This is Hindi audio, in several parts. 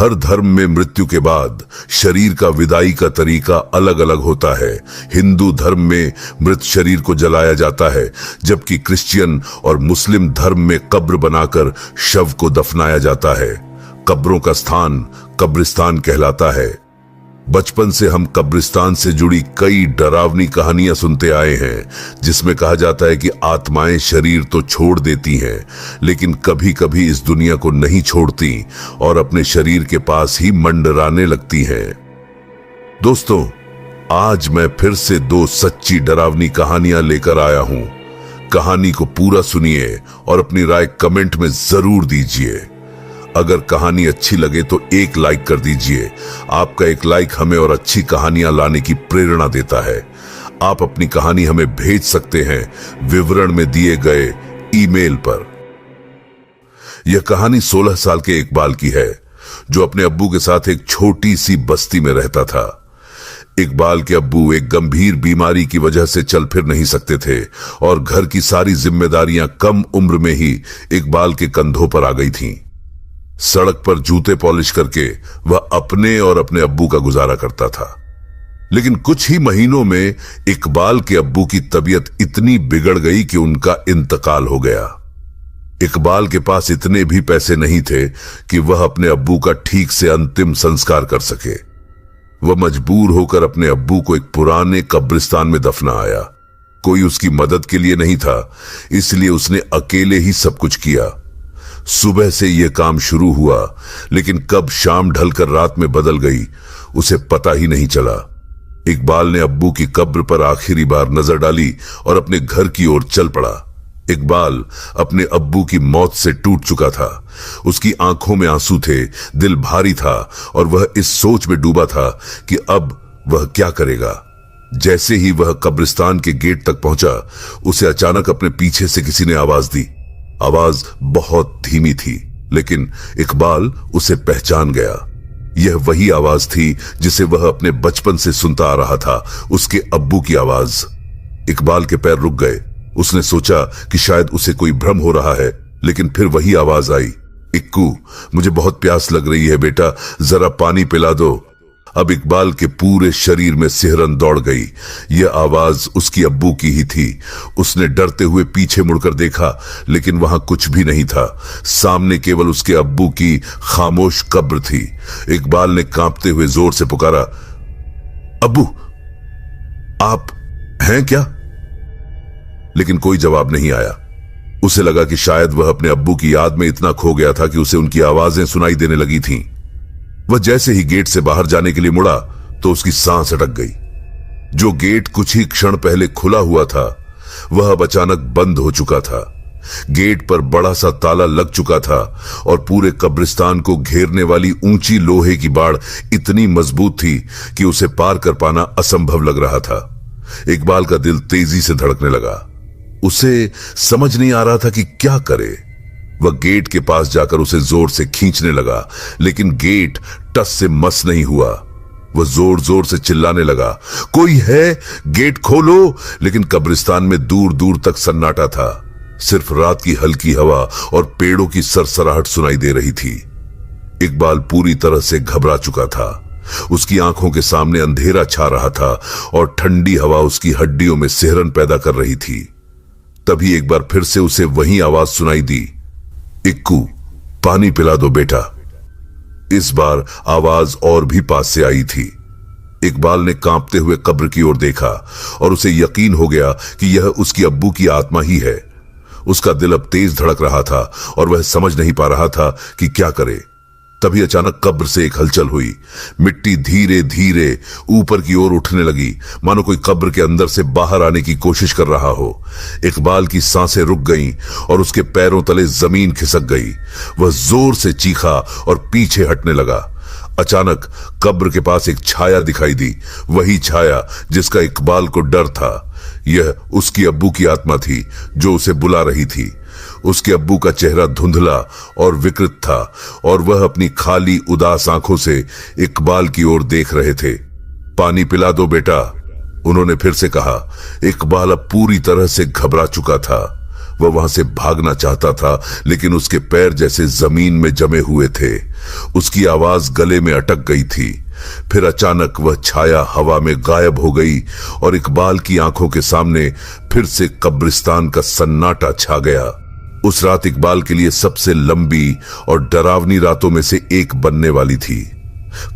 हर धर्म में मृत्यु के बाद शरीर का विदाई का तरीका अलग अलग होता है। हिंदू धर्म में मृत शरीर को जलाया जाता है, जबकि क्रिश्चियन और मुस्लिम धर्म में कब्र बनाकर शव को दफनाया जाता है। कब्रों का स्थान कब्रिस्तान कहलाता है। बचपन से हम कब्रिस्तान से जुड़ी कई डरावनी कहानियां सुनते आए हैं, जिसमें कहा जाता है कि आत्माएं शरीर तो छोड़ देती हैं, लेकिन कभी कभी इस दुनिया को नहीं छोड़ती और अपने शरीर के पास ही मंडराने लगती हैं। दोस्तों, आज मैं फिर से दो सच्ची डरावनी कहानियां लेकर आया हूं। कहानी को पूरा सुनिए और अपनी राय कमेंट में जरूर दीजिए। अगर कहानी अच्छी लगे तो एक लाइक कर दीजिए। आपका एक लाइक हमें और अच्छी कहानियां लाने की प्रेरणा देता है। आप अपनी कहानी हमें भेज सकते हैं विवरण में दिए गए ईमेल पर। यह कहानी 16 साल के इकबाल की है, जो अपने अब्बू के साथ एक छोटी सी बस्ती में रहता था। इकबाल के अब्बू एक गंभीर बीमारी की वजह से चल फिर नहीं सकते थे और घर की सारी जिम्मेदारियां कम उम्र में ही इकबाल के कंधों पर आ गई थीं। सड़क पर जूते पॉलिश करके वह अपने और अपने अब्बू का गुजारा करता था। लेकिन कुछ ही महीनों में इकबाल के अब्बू की तबीयत इतनी बिगड़ गई कि उनका इंतकाल हो गया। इकबाल के पास इतने भी पैसे नहीं थे कि वह अपने अब्बू का ठीक से अंतिम संस्कार कर सके। वह मजबूर होकर अपने अब्बू को एक पुराने कब्रिस्तान में दफना आया। कोई उसकी मदद के लिए नहीं था, इसलिए उसने अकेले ही सब कुछ किया। सुबह से यह काम शुरू हुआ, लेकिन कब शाम ढलकर रात में बदल गई उसे पता ही नहीं चला। इकबाल ने अब्बू की कब्र पर आखिरी बार नजर डाली और अपने घर की ओर चल पड़ा। इकबाल अपने अब्बू की मौत से टूट चुका था। उसकी आंखों में आंसू थे, दिल भारी था और वह इस सोच में डूबा था कि अब वह क्या करेगा। जैसे ही वह कब्रिस्तान के गेट तक पहुंचा, उसे अचानक अपने पीछे से किसी ने आवाज दी। आवाज बहुत धीमी थी, लेकिन इकबाल उसे पहचान गया। यह वही आवाज थी जिसे वह अपने बचपन से सुनता आ रहा था, उसके अब्बू की आवाज। इकबाल के पैर रुक गए। उसने सोचा कि शायद उसे कोई भ्रम हो रहा है, लेकिन फिर वही आवाज आई। इक्कू, मुझे बहुत प्यास लग रही है बेटा, जरा पानी पिला दो। अब इकबाल के पूरे शरीर में सिहरन दौड़ गई। यह आवाज उसकी अब्बू की ही थी। उसने डरते हुए पीछे मुड़कर देखा, लेकिन वहां कुछ भी नहीं था। सामने केवल उसके अब्बू की खामोश कब्र थी। इकबाल ने कांपते हुए जोर से पुकारा, अब्बू, आप हैं क्या? लेकिन कोई जवाब नहीं आया। उसे लगा कि शायद वह अपने अब्बू की याद में इतना खो गया था कि उसे उनकी आवाजें सुनाई देने लगी थीं। वह जैसे ही गेट से बाहर जाने के लिए मुड़ा तो उसकी सांस अटक गई। जो गेट कुछ ही क्षण पहले खुला हुआ था, वह अब अचानक बंद हो चुका था। गेट पर बड़ा सा ताला लग चुका था और पूरे कब्रिस्तान को घेरने वाली ऊंची लोहे की बाड़ इतनी मजबूत थी कि उसे पार कर पाना असंभव लग रहा था। इकबाल का दिल तेजी से धड़कने लगा। उसे समझ नहीं आ रहा था कि क्या करे। वह गेट के पास जाकर उसे जोर से खींचने लगा, लेकिन गेट टस से मस नहीं हुआ। वह जोर जोर से चिल्लाने लगा, कोई है, गेट खोलो। लेकिन कब्रिस्तान में दूर दूर तक सन्नाटा था। सिर्फ रात की हल्की हवा और पेड़ों की सरसराहट सुनाई दे रही थी। इकबाल पूरी तरह से घबरा चुका था। उसकी आंखों के सामने अंधेरा छा रहा था और ठंडी हवा उसकी हड्डियों में सिहरन पैदा कर रही थी। तभी एक बार फिर से उसे वही आवाज सुनाई दी, इक्कू, पानी पिला दो बेटा। इस बार आवाज और भी पास से आई थी। इकबाल ने कांपते हुए कब्र की ओर देखा और उसे यकीन हो गया कि यह उसकी अब्बू की आत्मा ही है। उसका दिल अब तेज धड़क रहा था और वह समझ नहीं पा रहा था कि क्या करे। तभी अचानक कब्र से एक हलचल हुई। मिट्टी धीरे धीरे ऊपर की ओर उठने लगी, मानो कोई कब्र के अंदर से बाहर आने की कोशिश कर रहा हो। इकबाल की सांसें रुक गईं और उसके पैरों तले जमीन खिसक गई। वह जोर से चीखा और पीछे हटने लगा। अचानक कब्र के पास एक छाया दिखाई दी, वही छाया जिसका इकबाल को डर था। यह उसकी अब्बू की आत्मा थी जो उसे बुला रही थी। उसके अब्बू का चेहरा धुंधला और विकृत था और वह अपनी खाली उदास आंखों से इकबाल की ओर देख रहे थे। पानी पिला दो बेटा, उन्होंने फिर से कहा। इकबाल अब पूरी तरह से घबरा चुका था। वह वहां से भागना चाहता था, लेकिन उसके पैर जैसे जमीन में जमे हुए थे। उसकी आवाज गले में अटक गई थी। फिर अचानक वह छाया हवा में गायब हो गई और इकबाल की आंखों के सामने फिर से कब्रिस्तान का सन्नाटा छा गया। उस रात इकबाल के लिए सबसे लंबी और डरावनी रातों में से एक बनने वाली थी।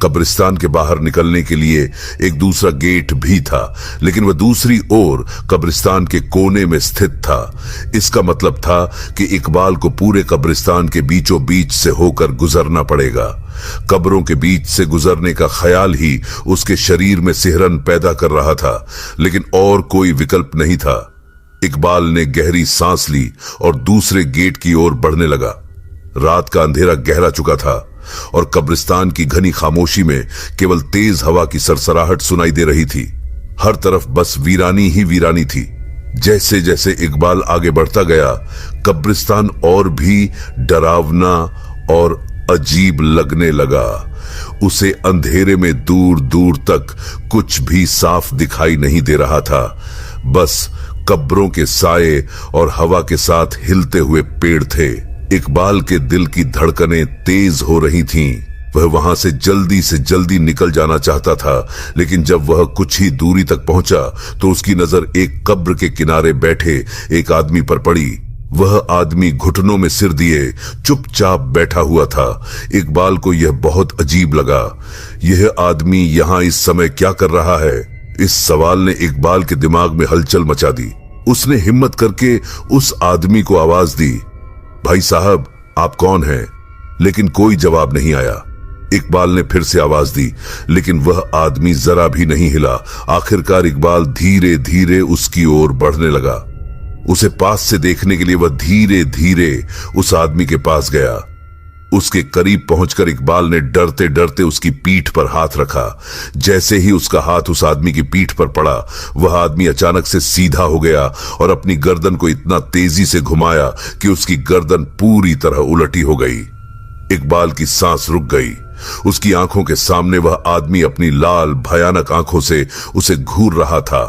कब्रिस्तान के बाहर निकलने के लिए एक दूसरा गेट भी था, लेकिन वह दूसरी ओर कब्रिस्तान के कोने में स्थित था। इसका मतलब था कि इकबाल को पूरे कब्रिस्तान के बीचों बीच से होकर गुजरना पड़ेगा। कब्रों के बीच से गुजरने का ख्याल ही उसके शरीर में सिहरन पैदा कर रहा था, लेकिन और कोई विकल्प नहीं था। इकबाल ने गहरी सांस ली और दूसरे गेट की ओर बढ़ने लगा। रात का अंधेरा गहरा चुका था और कब्रिस्तान की घनी खामोशी में केवल तेज हवा की सरसराहट सुनाई दे रही थी। हर तरफ बस वीरानी ही वीरानी थी। जैसे जैसे इकबाल आगे बढ़ता गया, कब्रिस्तान और भी डरावना और अजीब लगने लगा। उसे अंधेरे में दूर दूर तक कुछ भी साफ दिखाई नहीं दे रहा था, बस कब्रों के साए और हवा के साथ हिलते हुए पेड़ थे। इकबाल के दिल की धड़कनें तेज हो रही थीं। वह वहां से जल्दी निकल जाना चाहता था, लेकिन जब वह कुछ ही दूरी तक पहुंचा तो उसकी नजर एक कब्र के किनारे बैठे एक आदमी पर पड़ी। वह आदमी घुटनों में सिर दिए चुपचाप बैठा हुआ था। इकबाल को यह बहुत अजीब लगा। यह आदमी यहां इस समय क्या कर रहा है? इस सवाल ने इकबाल के दिमाग में हलचल मचा दी। उसने हिम्मत करके उस आदमी को आवाज दी, भाई साहब, आप कौन हैं? लेकिन कोई जवाब नहीं आया। इकबाल ने फिर से आवाज दी, लेकिन वह आदमी जरा भी नहीं हिला। आखिरकार इकबाल धीरे धीरे उसकी ओर बढ़ने लगा। उसे पास से देखने के लिए वह धीरे धीरे उस आदमी के पास गया। उसके करीब पहुंचकर इकबाल ने डरते डरते उसकी पीठ पर हाथ रखा। जैसे ही उसका हाथ उस आदमी की पीठ पर पड़ा, वह आदमी अचानक से सीधा हो गया और अपनी गर्दन को इतना तेजी से घुमाया कि उसकी गर्दन पूरी तरह उलटी हो गई। इकबाल की सांस रुक गई। उसकी आंखों के सामने वह आदमी अपनी लाल भयानक आंखों से उसे घूर रहा था।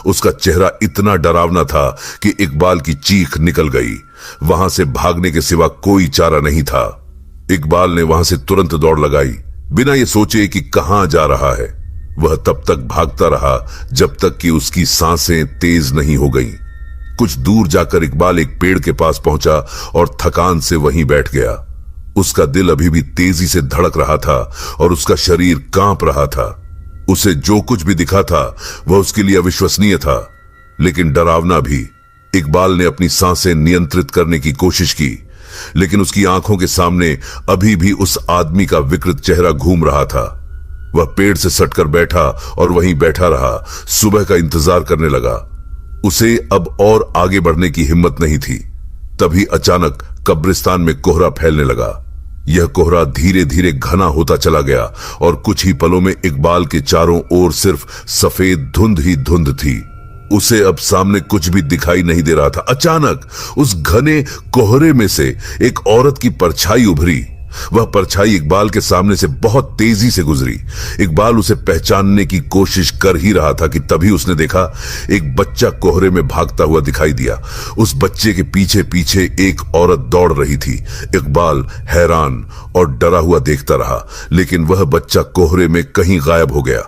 उसका चेहरा इतना डरावना था कि इकबाल की चीख निकल गई। वहां से भागने के सिवा कोई चारा नहीं था। इकबाल ने वहां से तुरंत दौड़ लगाई, बिना ये सोचे कि कहां जा रहा है। वह तब तक भागता रहा जब तक कि उसकी सांसें तेज नहीं हो गईं। कुछ दूर जाकर इकबाल एक पेड़ के पास पहुंचा और थकान से वहीं बैठ गया। उसका दिल अभी भी तेजी से धड़क रहा था और उसका शरीर कांप रहा था। उसे जो कुछ भी दिखा था वह उसके लिए अविश्वसनीय था, लेकिन डरावना भी। इकबाल ने अपनी सांसें नियंत्रित करने की कोशिश की, लेकिन उसकी आंखों के सामने अभी भी उस आदमी का विकृत चेहरा घूम रहा था। वह पेड़ से सटकर बैठा और वहीं बैठा रहा, सुबह का इंतजार करने लगा। उसे अब और आगे बढ़ने की हिम्मत नहीं थी। तभी अचानक कब्रिस्तान में कोहरा फैलने लगा। यह कोहरा धीरे धीरे घना होता चला गया और कुछ ही पलों में इकबाल के चारों ओर सिर्फ सफेद धुंध ही धुंध थी। उसे अब सामने कुछ भी दिखाई नहीं दे रहा था। अचानक उस घने कोहरे में से एक औरत की परछाई उभरी। वह परछाई इकबाल के सामने से बहुत तेजी से गुजरी। इकबाल उसे पहचानने की कोशिश कर ही रहा था कि तभी उसने देखा एक बच्चा कोहरे में भागता हुआ दिखाई दिया। उस बच्चे के पीछे पीछे एक औरत दौड़ रही थी। इकबाल हैरान और डरा हुआ देखता रहा, लेकिन वह बच्चा कोहरे में कहीं गायब हो गया।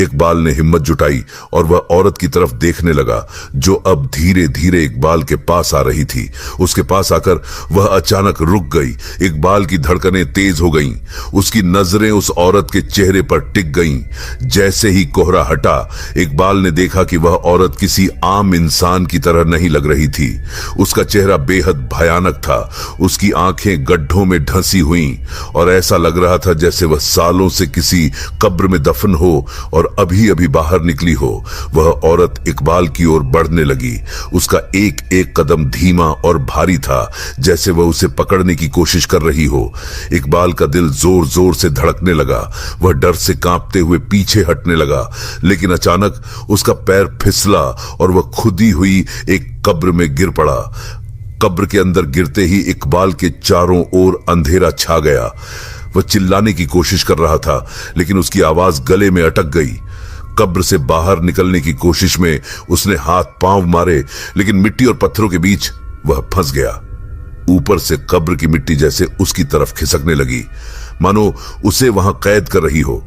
इकबाल ने हिम्मत जुटाई और वह औरत की तरफ देखने लगा, जो अब धीरे धीरे इकबाल के पास आ रही थी। उसके पास आकर वह अचानक रुक गई। इकबाल की धड़कनें तेज हो गईं। उसकी नजरें उस औरत के चेहरे पर टिक गईं। जैसे ही कोहरा हटा, इकबाल ने देखा कि वह औरत किसी आम इंसान की तरह नहीं लग रही थी। उसका चेहरा बेहद भयानक था। उसकी आंखें गड्ढों में ढंसी हुईं और ऐसा लग रहा था जैसे वह सालों से किसी कब्र में दफन हो और अभी अभी बाहर निकली हो। वह औरत इकबाल की ओर बढ़ने लगी। उसका एक एक कदम धीमा और भारी था, जैसे वह उसे पकड़ने की कोशिश कर रही हो। इकबाल का दिल जोर जोर से धड़कने लगा। वह डर से कांपते हुए पीछे हटने लगा, लेकिन अचानक उसका पैर फिसला और वह खुदी हुई एक कब्र में गिर पड़ा। कब्र के अंदर गिरते ही इकबाल के चारों ओर अंधेरा छा गया। वह चिल्लाने की कोशिश कर रहा था, लेकिन उसकी आवाज गले में अटक गई। कब्र से बाहर निकलने की कोशिश में उसने हाथ पांव मारे, लेकिन मिट्टी और पत्थरों के बीच वह फंस गया। ऊपर से कब्र की मिट्टी जैसे उसकी तरफ खिसकने लगी। मानो उसे वहां कैद कर रही हो।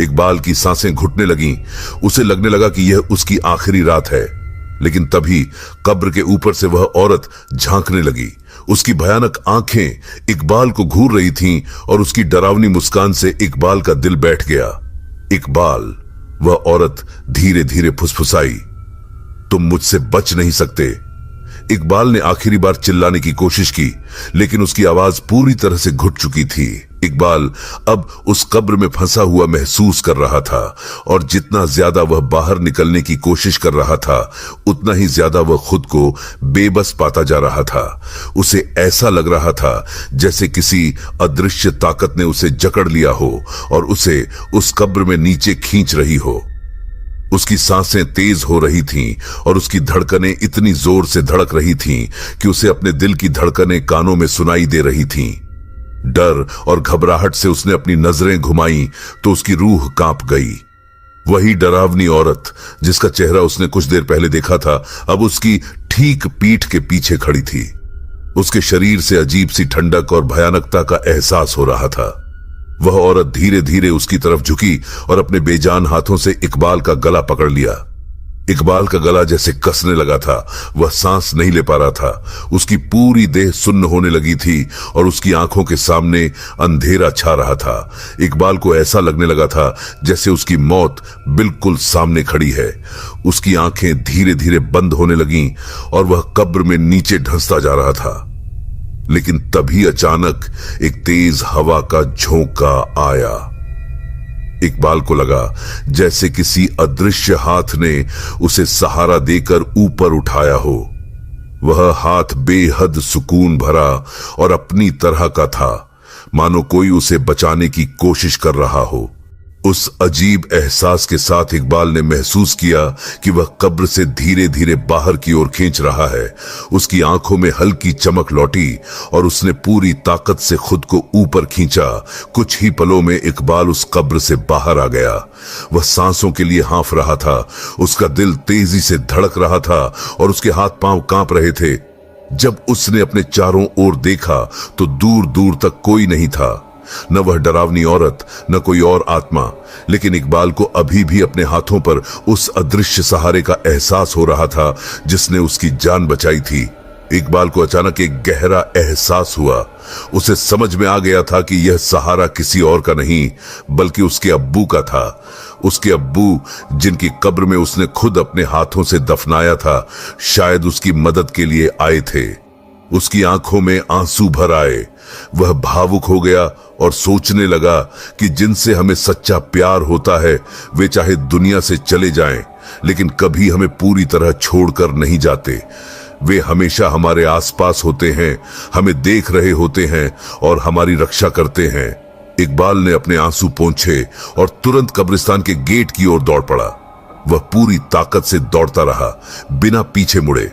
इकबाल की सांसें घुटने लगीं। उसे लगने लगा कि यह उसकी आखिरी रात है। लेकिन तभी कब्र के ऊपर से वह औरत झांकने लगी। उसकी भयानक आंखें इकबाल को घूर रही थीं और उसकी डरावनी मुस्कान से इकबाल का दिल बैठ गया। इकबाल, वह औरत धीरे धीरे फुसफुसाई, तुम मुझसे बच नहीं सकते। इकबाल ने आखिरी बार चिल्लाने की कोशिश की, लेकिन उसकी आवाज पूरी तरह से घुट चुकी थी। इकबाल अब उस कब्र में फंसा हुआ महसूस कर रहा था, और जितना ज्यादा वह बाहर निकलने की कोशिश कर रहा था, उतना ही ज्यादा वह खुद को बेबस पाता जा रहा था। उसे ऐसा लग रहा था जैसे किसी अदृश्य ताकत ने उसे जकड़ लिया हो और उसे उस कब्र में नीचे खींच रही हो। उसकी सांसें तेज हो रही थीं और उसकी धड़कनें इतनी जोर से धड़क रही थीं कि उसे अपने दिल की धड़कनें कानों में सुनाई दे रही थीं। डर और घबराहट से उसने अपनी नजरें घुमाई तो उसकी रूह कांप गई। वही डरावनी औरत जिसका चेहरा उसने कुछ देर पहले देखा था, अब उसकी ठीक पीठ के पीछे खड़ी थी। उसके शरीर से अजीब सी ठंडक और भयानकता का एहसास हो रहा था। वह औरत धीरे धीरे उसकी तरफ झुकी और अपने बेजान हाथों से इकबाल का गला पकड़ लिया। इकबाल का गला जैसे कसने लगा था। वह सांस नहीं ले पा रहा था। उसकी पूरी देह सुन्न होने लगी थी और उसकी आंखों के सामने अंधेरा छा रहा था। इकबाल को ऐसा लगने लगा था जैसे उसकी मौत बिल्कुल सामने खड़ी है। उसकी आंखें धीरे धीरे बंद होने लगीं और वह कब्र में नीचे धंसता जा रहा था। लेकिन तभी अचानक एक तेज हवा का झोंका आया। इकबाल को लगा जैसे किसी अदृश्य हाथ ने उसे सहारा देकर ऊपर उठाया हो। वह हाथ बेहद सुकून भरा और अपनी तरह का था, मानो कोई उसे बचाने की कोशिश कर रहा हो। उस अजीब एहसास के साथ इकबाल ने महसूस किया कि वह कब्र से धीरे धीरे बाहर की ओर खींच रहा है। उसकी आंखों में हल्की चमक लौटी और उसने पूरी ताकत से खुद को ऊपर खींचा। कुछ ही पलों में इकबाल उस कब्र से बाहर आ गया। वह सांसों के लिए हाँफ रहा था। उसका दिल तेजी से धड़क रहा था और उसके हाथ पांव कांप रहे थे। जब उसने अपने चारों ओर देखा तो दूर दूर तक कोई नहीं था, न वह डरावनी औरत, न कोई और आत्मा। लेकिन इकबाल को अभी भी अपने हाथों पर उस अदृश्य सहारे का एहसास हो रहा था जिसने उसकी जान बचाई थी। इकबाल को अचानक एक गहरा एहसास हुआ। उसे समझ में आ गया था कि यह सहारा किसी और का नहीं बल्कि उसके अब्बू का था। उसके अब्बू, जिनकी कब्र में उसने खुद अपने हाथों से दफनाया था, शायद उसकी मदद के लिए आए थे। उसकी आंखों में आंसू भर आए। वह भावुक हो गया और सोचने लगा कि जिनसे हमें सच्चा प्यार होता है वे चाहे दुनिया से चले जाएं, लेकिन कभी हमें पूरी तरह छोड़कर नहीं जाते। वे हमेशा हमारे आसपास होते हैं, हमें देख रहे होते हैं और हमारी रक्षा करते हैं। इकबाल ने अपने आंसू पोंछे और तुरंत कब्रिस्तान के गेट की ओर दौड़ पड़ा। वह पूरी ताकत से दौड़ता रहा, बिना पीछे मुड़े।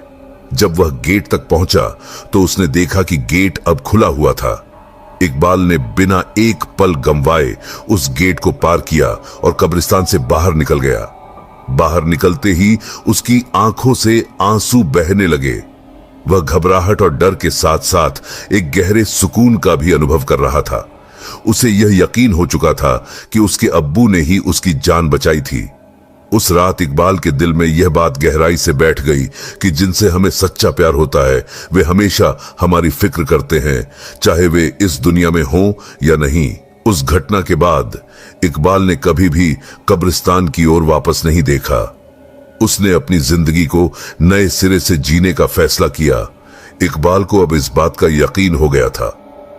जब वह गेट तक पहुंचा तो उसने देखा कि गेट अब खुला हुआ था। इकबाल ने बिना एक पल गंवाए उस गेट को पार किया और कब्रिस्तान से बाहर निकल गया। बाहर निकलते ही उसकी आंखों से आंसू बहने लगे। वह घबराहट और डर के साथ साथ एक गहरे सुकून का भी अनुभव कर रहा था। उसे यह यकीन हो चुका था कि उसके अब्बू ने ही उसकी जान बचाई थी। उस रात इकबाल के दिल में यह बात गहराई से बैठ गई कि जिनसे हमें सच्चा प्यार होता है वे हमेशा हमारी फिक्र करते हैं, चाहे वे इस दुनिया में हों या नहीं। उस घटना के बाद इकबाल ने कभी भी कब्रिस्तान की ओर वापस नहीं देखा। उसने अपनी जिंदगी को नए सिरे से जीने का फैसला किया। इकबाल को अब इस बात का यकीन हो गया था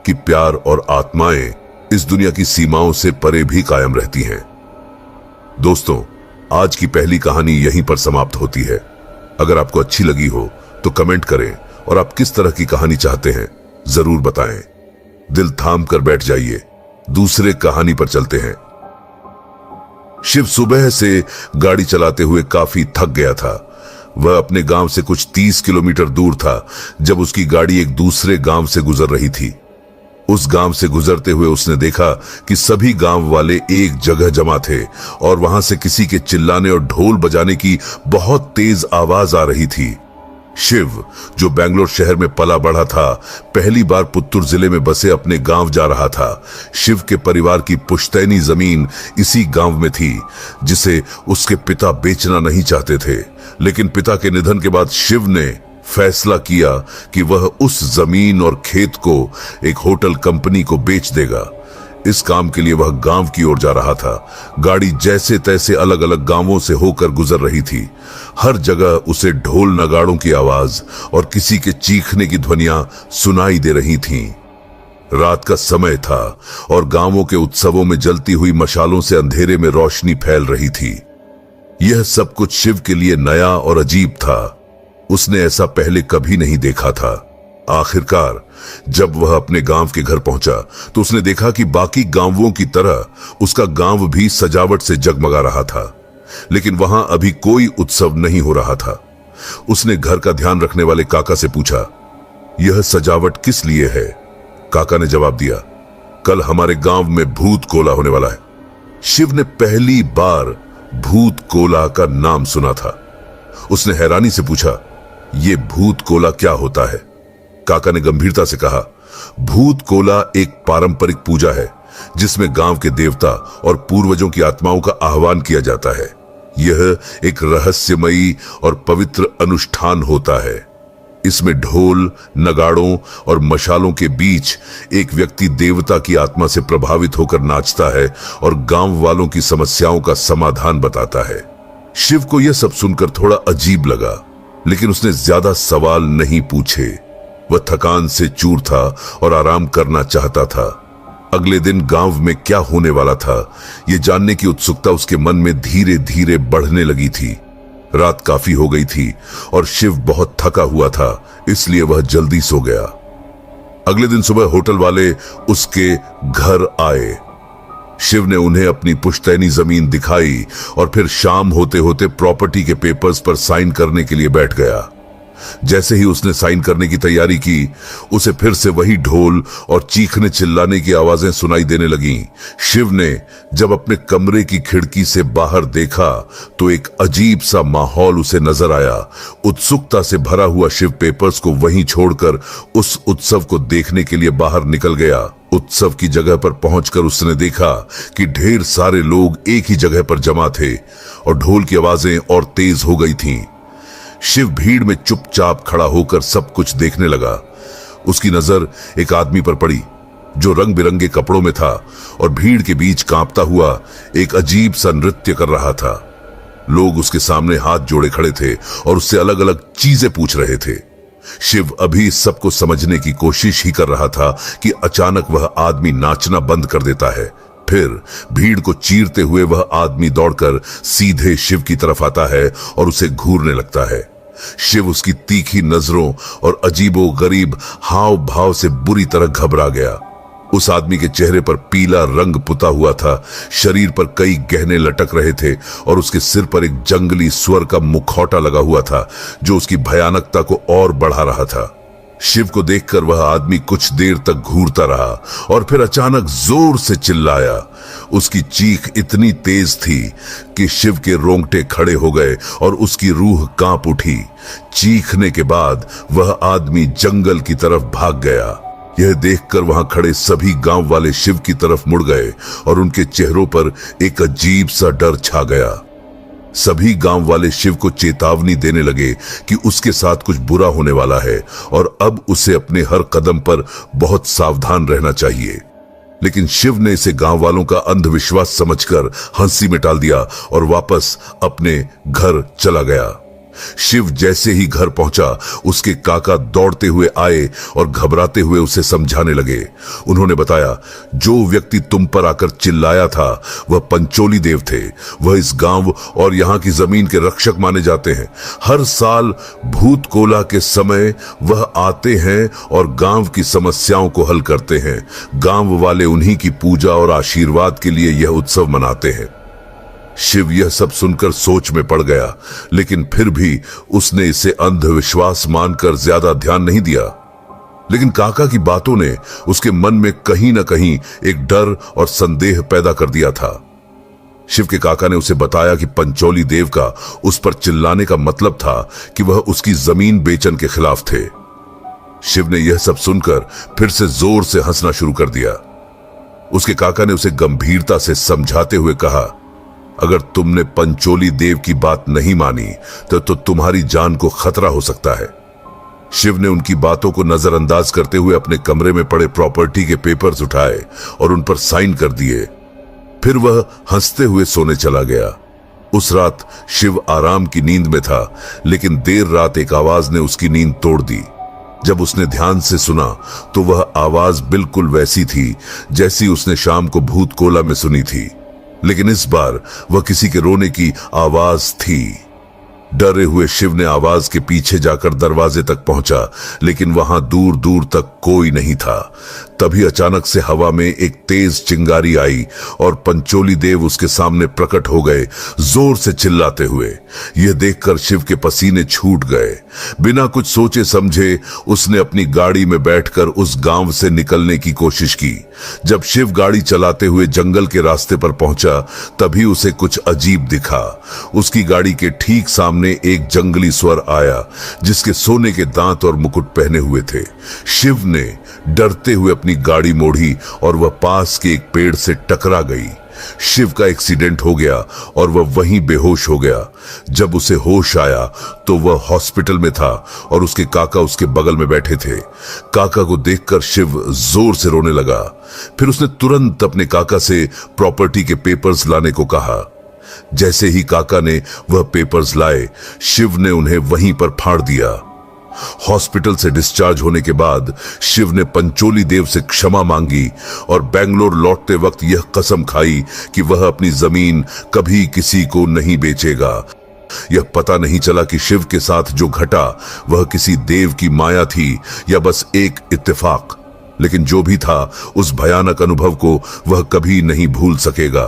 कि प्यार और आत्माएं इस दुनिया की सीमाओं से परे भी कायम रहती हैं। दोस्तों, आज की पहली कहानी यहीं पर समाप्त होती है। अगर आपको अच्छी लगी हो तो कमेंट करें और आप किस तरह की कहानी चाहते हैं जरूर बताएं। दिल थाम कर बैठ जाइए, दूसरे कहानी पर चलते हैं। शिव सुबह से गाड़ी चलाते हुए काफी थक गया था। वह अपने गांव से कुछ 30 किलोमीटर दूर था जब उसकी गाड़ी एक दूसरे गांव से गुजर रही थी। उस गांव से गुजरते हुए उसने देखा कि सभी गांव वाले एक जगह जमा थे और वहां से किसी के चिल्लाने और ढोल बजाने की बहुत तेज आवाज आ रही थी। शिव, जो बेंगलोर शहर में पला बढ़ा था, पहली बार पुत्तूर जिले में बसे अपने गांव जा रहा था। शिव के परिवार की पुश्तैनी जमीन इसी गांव में थी, जिसे उसके पिता बेचना नहीं चाहते थे। लेकिन पिता के निधन के बाद शिव ने फैसला किया कि वह उस जमीन और खेत को एक होटल कंपनी को बेच देगा। इस काम के लिए वह गांव की ओर जा रहा था। गाड़ी जैसे तैसे अलग अलग गांवों से होकर गुजर रही थी। हर जगह उसे ढोल नगाड़ों की आवाज और किसी के चीखने की ध्वनियां सुनाई दे रही थीं। रात का समय था और गांवों के उत्सवों में जलती हुई मशालों से अंधेरे में रोशनी फैल रही थी। यह सब कुछ शिव के लिए नया और अजीब था। उसने ऐसा पहले कभी नहीं देखा था। आखिरकार जब वह अपने गांव के घर पहुंचा तो उसने देखा कि बाकी गांवों की तरह उसका गांव भी सजावट से जगमगा रहा था, लेकिन वहां अभी कोई उत्सव नहीं हो रहा था। उसने घर का ध्यान रखने वाले काका से पूछा, यह सजावट किस लिए है? काका ने जवाब दिया, कल हमारे गांव में भूत कोला होने वाला है। शिव ने पहली बार भूत कोला का नाम सुना था। उसने हैरानी से पूछा, यह भूत कोला क्या होता है? काका ने गंभीरता से कहा, भूत कोला एक पारंपरिक पूजा है जिसमें गांव के देवता और पूर्वजों की आत्माओं का आह्वान किया जाता है। यह एक रहस्यमयी और पवित्र अनुष्ठान होता है। इसमें ढोल, नगाड़ों और मशालों के बीच एक व्यक्ति देवता की आत्मा से प्रभावित होकर नाचता है और गांव वालों की समस्याओं का समाधान बताता है। शिव को यह सब सुनकर थोड़ा अजीब लगा, लेकिन उसने ज्यादा सवाल नहीं पूछे। वह थकान से चूर था और आराम करना चाहता था। अगले दिन गांव में क्या होने वाला था, यह जानने की उत्सुकता उसके मन में धीरे धीरे बढ़ने लगी थी। रात काफी हो गई थी और शिव बहुत थका हुआ था, इसलिए वह जल्दी सो गया। अगले दिन सुबह होटल वाले उसके घर आए। शिव ने उन्हें अपनी पुश्तैनी जमीन दिखाई और फिर शाम होते होते प्रॉपर्टी के पेपर्स पर साइन करने के लिए बैठ गया। जैसे ही उसने साइन करने की तैयारी की, उसे फिर से वही ढोल और चीखने चिल्लाने की आवाजें सुनाई देने लगीं। शिव ने जब अपने कमरे की खिड़की से बाहर देखा तो एक अजीब सा माहौल उसे नजर आया। उत्सुकता से भरा हुआ शिव पेपर्स को वहीं छोड़कर उस उत्सव को देखने के लिए बाहर निकल गया। उत्सव की जगह पर पहुंचकर उसने देखा कि ढेर सारे लोग एक ही जगह पर जमा थे और ढोल की आवाजें और तेज हो गई थीं। शिव भीड़ में चुपचाप खड़ा होकर सब कुछ देखने लगा। उसकी नजर एक आदमी पर पड़ी जो रंग बिरंगे कपड़ों में था और भीड़ के बीच कांपता हुआ एक अजीब सा नृत्य कर रहा था। लोग उसके सामने हाथ जोड़े खड़े थे और उससे अलग अलग चीजें पूछ रहे थे। शिव अभी इस सबको समझने की कोशिश ही कर रहा था कि अचानक वह आदमी नाचना बंद कर देता है। फिर भीड़ को चीरते हुए वह आदमी दौड़कर सीधे शिव की तरफ आता है और उसे घूरने लगता है। शिव उसकी तीखी नजरों और अजीबो गरीब हाव भाव से बुरी तरह घबरा गया। उस आदमी के चेहरे पर पीला रंग पुता हुआ था, शरीर पर कई गहने लटक रहे थे और उसके सिर पर एक जंगली स्वर का मुखौटा लगा हुआ था जो उसकी भयानकता को और बढ़ा रहा था। शिव को देखकर वह आदमी कुछ देर तक घूरता रहा और फिर अचानक जोर से चिल्लाया। उसकी चीख इतनी तेज थी कि शिव के रोंगटे खड़े हो गए और उसकी रूह कांप उठी। चीखने के बाद वह आदमी जंगल की तरफ भाग गया। यह देखकर वहां खड़े सभी गांव वाले शिव की तरफ मुड़ गए और उनके चेहरों पर एक अजीब सा डर छा गया। सभी गांव वाले शिव को चेतावनी देने लगे कि उसके साथ कुछ बुरा होने वाला है और अब उसे अपने हर कदम पर बहुत सावधान रहना चाहिए। लेकिन शिव ने इसे गांव वालों का अंधविश्वास समझकर हंसी में टाल दिया और वापस अपने घर चला गया। शिव जैसे ही घर पहुंचा, उसके काका दौड़ते हुए आए और घबराते हुए उसे समझाने लगे। उन्होंने बताया, जो व्यक्ति तुम पर आकर चिल्लाया था वह पंचोली देव थे। वह इस गांव और यहाँ की जमीन के रक्षक माने जाते हैं। हर साल भूत कोला के समय वह आते हैं और गांव की समस्याओं को हल करते हैं। गांव वाले उन्हीं की पूजा और आशीर्वाद के लिए यह उत्सव मनाते हैं। शिव यह सब सुनकर सोच में पड़ गया, लेकिन फिर भी उसने इसे अंधविश्वास मानकर ज्यादा ध्यान नहीं दिया। लेकिन काका की बातों ने उसके मन में कहीं न कहीं एक डर और संदेह पैदा कर दिया था। शिव के काका ने उसे बताया कि पंचोली देव का उस पर चिल्लाने का मतलब था कि वह उसकी जमीन बेचने के खिलाफ थे। शिव ने यह सब सुनकर फिर से जोर से हंसना शुरू कर दिया। उसके काका ने उसे गंभीरता से समझाते हुए कहा, अगर तुमने पंचोली देव की बात नहीं मानी तो तुम्हारी जान को खतरा हो सकता है। शिव ने उनकी बातों को नजरअंदाज करते हुए अपने कमरे में पड़े प्रॉपर्टी के पेपर्स उठाए और उन पर साइन कर दिए। फिर वह हंसते हुए सोने चला गया। उस रात शिव आराम की नींद में था, लेकिन देर रात एक आवाज ने उसकी नींद तोड़ दी। जब उसने ध्यान से सुना तो वह आवाज बिल्कुल वैसी थी जैसी उसने शाम को भूत कोला में सुनी थी, लेकिन इस बार वह किसी के रोने की आवाज थी। डरे हुए शिव ने आवाज के पीछे जाकर दरवाजे तक पहुंचा, लेकिन वहां दूर दूर तक कोई नहीं था। तभी अचानक से हवा में एक तेज चिंगारी आई और पंचोली देव उसके सामने प्रकट हो गए, जोर से चिल्लाते हुए। यह देखकर शिव के पसीने छूट गए। बिना कुछ सोचे समझे उसने अपनी गाड़ी में बैठकर उस गांव से निकलने की कोशिश की। जब शिव गाड़ी चलाते हुए जंगल के रास्ते पर पहुंचा, तभी उसे कुछ अजीब दिखा। उसकी गाड़ी के ठीक सामने एक जंगली स्वर आया, जिसके सोने के दांत और मुकुट पहने हुए थे। शिव ने डरते हुए अपनी गाड़ी मोड़ी और वह पास के एक पेड़ से टकरा गई। शिव का एक्सीडेंट हो गया और वह वहीं बेहोश हो गया। जब उसे होश आया तो वह हॉस्पिटल में था और उसके काका उसके बगल में बैठे थे। काका को देखकर शिव जोर से रोने लगा। फिर उसने तुरंत अपने काका से प्रॉपर्टी के पेपर्स लाने को कहा। जैसे ही काका ने वह पेपर्स लाए, शिव ने उन्हें वहीं पर फाड़ दिया। हॉस्पिटल से डिस्चार्ज होने के बाद शिव ने पंचोली देव से क्षमा मांगी और बेंगलोर लौटते वक्त यह कसम खाई कि वह अपनी जमीन कभी किसी को नहीं बेचेगा। यह पता नहीं चला कि शिव के साथ जो घटा वह किसी देव की माया थी या बस एक इत्तेफाक, लेकिन जो भी था उस भयानक अनुभव को वह कभी नहीं भूल सकेगा।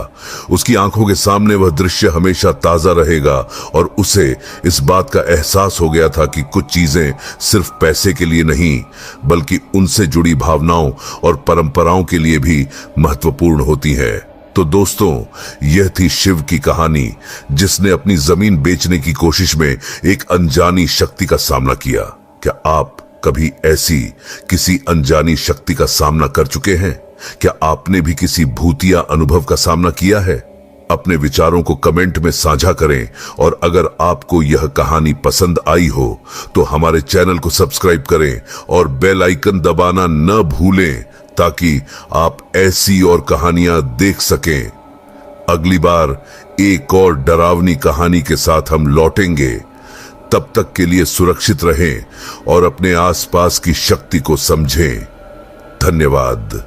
उसकी आंखों के सामने वह दृश्य हमेशा ताजा रहेगा और उसे इस बात का एहसास हो गया था कि कुछ चीजें सिर्फ पैसे के लिए नहीं, बल्कि उनसे जुड़ी भावनाओं और परंपराओं के लिए भी महत्वपूर्ण होती हैं। तो दोस्तों, यह थी शिव की कहानी, जिसने अपनी जमीन बेचने की कोशिश में एक अनजानी शक्ति का सामना किया। क्या आप कभी ऐसी किसी अनजानी शक्ति का सामना कर चुके हैं? क्या आपने भी किसी भूतिया अनुभव का सामना किया है? अपने विचारों को कमेंट में साझा करें और अगर आपको यह कहानी पसंद आई हो तो हमारे चैनल को सब्सक्राइब करें और बेल आइकन दबाना न भूलें, ताकि आप ऐसी और कहानियां देख सकें। अगली बार एक और डरावनी कहानी के साथ हम लौटेंगे। तब तक के लिए सुरक्षित रहें और अपने आसपास की शक्ति को समझें। धन्यवाद।